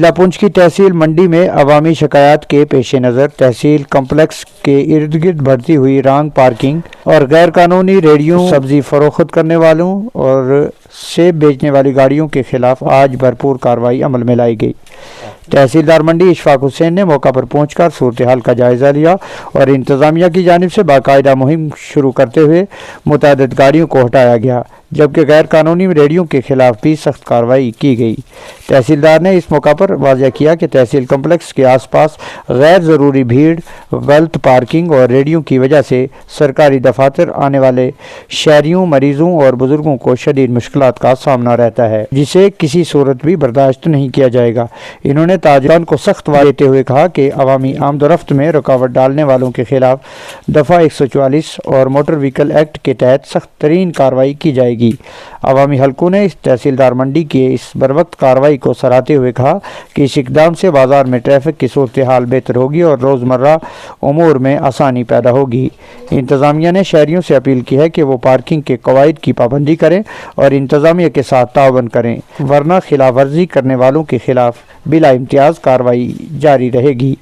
ضلع پونچھ کی تحصیل منڈی میں عوامی شکایات کے پیش نظر تحصیل کمپلیکس کے ارد گرد بڑھتی ہوئی رانگ پارکنگ اور غیر قانونی ریڑھیوں، سبزی فروخت کرنے والوں اور سیب بیچنے والی گاڑیوں کے خلاف آج بھرپور کارروائی عمل میں لائی گئی۔ تحصیلدار منڈی اشفاق حسین نے موقع پر پہنچ کر صورتحال کا جائزہ لیا اور انتظامیہ کی جانب سے باقاعدہ مہم شروع کرتے ہوئے متعدد گاڑیوں کو ہٹایا گیا، جبکہ غیر قانونی ریڑھیوں کے خلاف بھی سخت کارروائی کی گئی۔ تحصیلدار نے اس موقع پر واضح کیا کہ تحصیل کمپلیکس کے آس پاس غیر ضروری بھیڑ، غلط پارکنگ اور ریڑھیوں کی وجہ سے سرکاری دفاتر آنے والے شہریوں، مریضوں اور بزرگوں کو شدید مشکلات کا سامنا رہتا ہے، جسے کسی صورت بھی برداشت نہیں کیا جائے گا۔ انہوں نے تاجران کو سخت وعدے دیتے ہوئے کہا کہ عوامی آمد و رفت میں رکاوٹ ڈالنے والوں کے خلاف دفعہ 144 اور موٹر وہیکل ایکٹ کے تحت سخت ترین کارروائی کی جائے گی۔ عوامی حلقوں نے اس تحصیلدار منڈی کی اس بروقت کارروائی کو سراہتے ہوئے کہا کہ اس اقدام سے بازار میں ٹریفک کی صورتحال بہتر ہوگی اور روزمرہ امور میں آسانی پیدا ہوگی۔ انتظامیہ نے شہریوں سے اپیل کی ہے کہ وہ پارکنگ کے قواعد کی پابندی کریں اور انتظامیہ کے ساتھ تعاون کریں، ورنہ خلاف ورزی کرنے والوں کے خلاف بلا امتیاز کارروائی جاری رہے گی۔